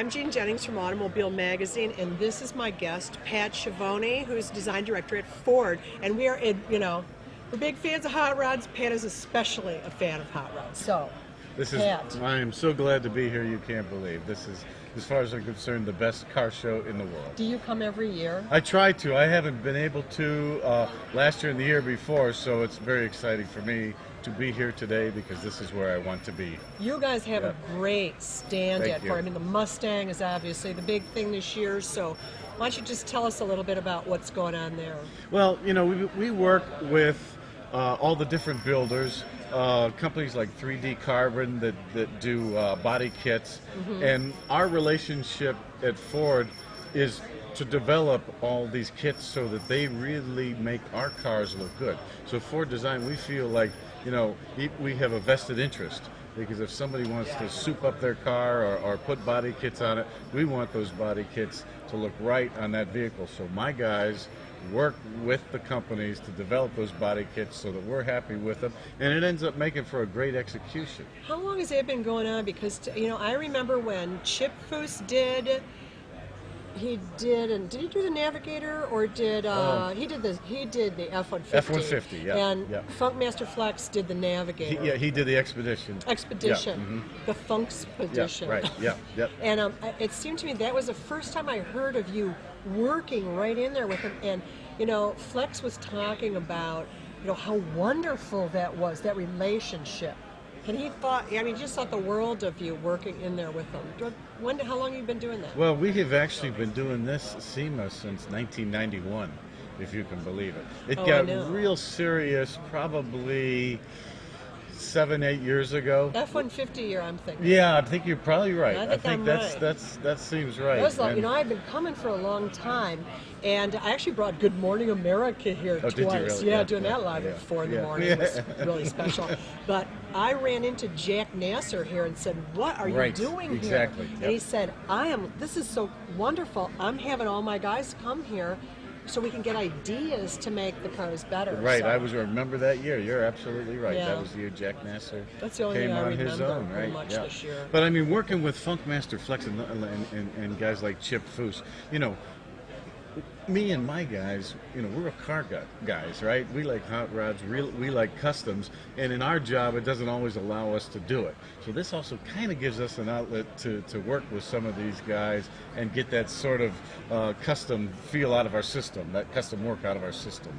I'm Jean Jennings from Automobile Magazine, and this is my guest, Pat Schiavone, who's design director at Ford. And we are, we're big fans of hot rods. Pat is especially a fan of hot rods. So, Pat. I am so glad to be here. You can't believe this is, as far as I'm concerned, the best car show in the world. Do you come every year? I try to. I haven't been able to last year and the year before, so it's very exciting for me to be here today because this is where I want to be. You guys have a great stand Thank at you. Ford. I mean, the Mustang is obviously the big thing this year, so why don't you just tell us a little bit about what's going on there? Well, you know, we work with all the different builders, companies like 3D Carbon that do body kits, and our relationship at Ford is to develop all these kits so that they really make our cars look good. So Ford Design, we feel like, you know, we have a vested interest, because if somebody wants to soup up their car or put body kits on it, we want those body kits to look right on that vehicle. So my guys work with the companies to develop those body kits so that we're happy with them, and it ends up making for a great execution. How long has that been going on? Because, you know, I remember when Chip Foose did he do the Navigator, or did he did the F-150? F-150, yeah. And Funkmaster Flex did the Navigator. He did the Expedition. Expedition, the Funkspedition. Yeah, right. Yeah. And it seemed to me that was the first time I heard of you working right in there with him. And you know, Flex was talking about, you know, how wonderful that was, that relationship. And he thought, I mean, he just thought the world of you working in there with them. How long have you been doing that? Well, we have actually been doing this SEMA since 1991, if you can believe it. It got real serious probably 7-8 years ago. F-150 year, I'm thinking. Yeah, I think you're probably right. I think that seems right. It was like, you know, I've been coming for a long time, and I actually brought Good Morning America here twice. Did you really? Yeah, doing that live at 4 in the morning was really special. But I ran into Jack Nasser here and said, "What are you doing here?" Exactly. And he said, "This is so wonderful. I'm having all my guys come here so we can get ideas to make the cars better." Right, so, I remember that year. You're absolutely right. Yeah. That was the year Jack Nasser That's the only came thing I on remember his own, pretty right? much this year. But I mean, working with Funkmaster Flex and guys like Chip Foose, you know, me and my guys, you know, we're a car guys, right? We like hot rods, we like customs, and in our job, it doesn't always allow us to do it. So this also kind of gives us an outlet to work with some of these guys and get that sort of custom feel out of our system, that custom work out of our system.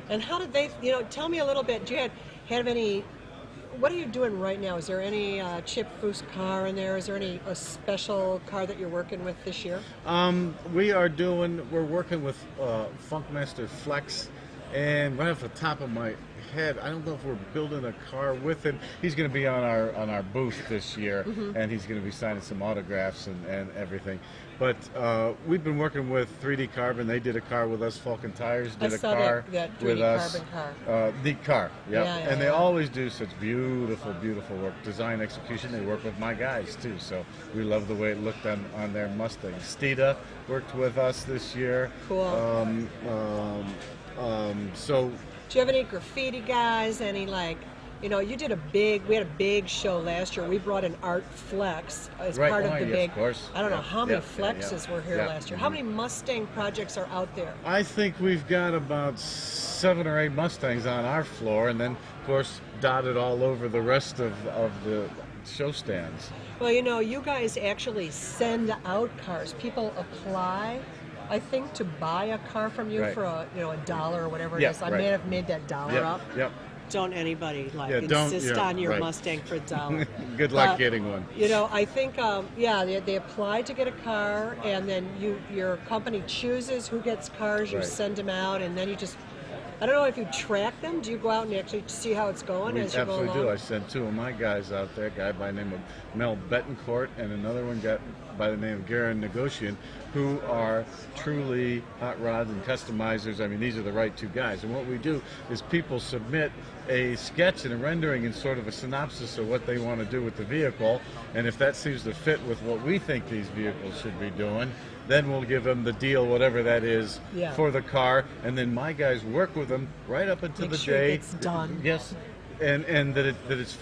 And how did they, you know, tell me a little bit, do you have any, what are you doing right now? Is there any Chip Foose car in there? Is there any a special car that you're working with this year? We're working with Funkmaster Flex, and right off the top of my head, I don't know if we're building a car with him. He's going to be on our booth this year, and he's going to be signing some autographs and everything. But we've been working with 3D Carbon. They did a car with us. Falcon Tires did a car that 3D with us. Carbon car. The car, and they always do such beautiful, beautiful work. Design, execution. They work with my guys too, so we love the way it looked on their Mustang. Stida worked with us this year. Cool. So. Do you have any graffiti guys? Any, like, you know, we had a big show last year. We brought in Art Flex as part of the big. Of course. I don't know how many Flexes were here last year. How many Mustang projects are out there? I think we've got about 7 or 8 Mustangs on our floor, and then, of course, dotted all over the rest of the show stands. Well, you know, you guys actually send out cars. People apply, I think, to buy a car from you for $1 or whatever it is. I may have made that dollar up. Yep. Don't anybody insist on your Mustang for $1. Good luck getting one. You know, I think they apply to get a car, and then your company chooses who gets cars. You send them out, and then you just. I don't know if you track them. Do you go out and actually see how it's going as you go along? We absolutely do. I sent 2 of my guys out there, a guy by the name of Mel Betancourt and another one by the name of Garen Negocian, who are truly hot rods and customizers. I mean, these are the right 2 guys. And what we do is people submit a sketch and a rendering and sort of a synopsis of what they want to do with the vehicle. And if that seems to fit with what we think these vehicles should be doing, then we'll give them the deal, whatever that is, for the car. And then my guys work with them right up until the day. It's done. Yes. and that it's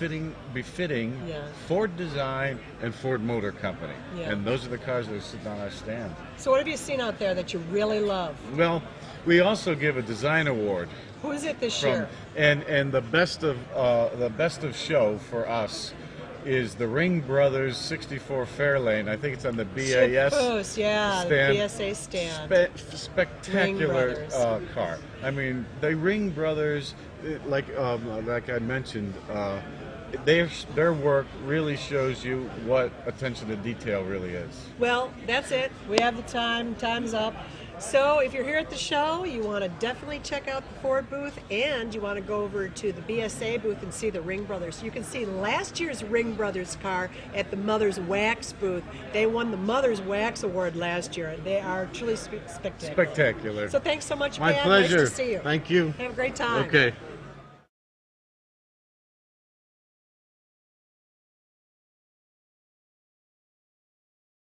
befitting Yeah. Ford Design and Ford Motor Company. Yeah. And those are the cars that are sitting on our stand. So what have you seen out there that you really love? Well, we also give a design award Who is it this from year? and the best of show for us is the Ring Brothers 64 Fairlane. I think it's on the BAS Post, yeah, stand. the BSA stand. Spectacular Ring Brothers. car. I mean, the Ring Brothers, like I mentioned, their work really shows you what attention to detail really is. Well, that's it. We have the time. Time's up. So if you're here at the show, you want to definitely check out the Ford booth, and you want to go over to the BSA booth and see the Ring Brothers. You can see last year's Ring Brothers car at the Mother's Wax booth. They won the Mother's Wax Award last year. They are truly spectacular. Spectacular. So thanks so much, My Ben. pleasure. Nice to see you. Thank you. Have a great time. Okay.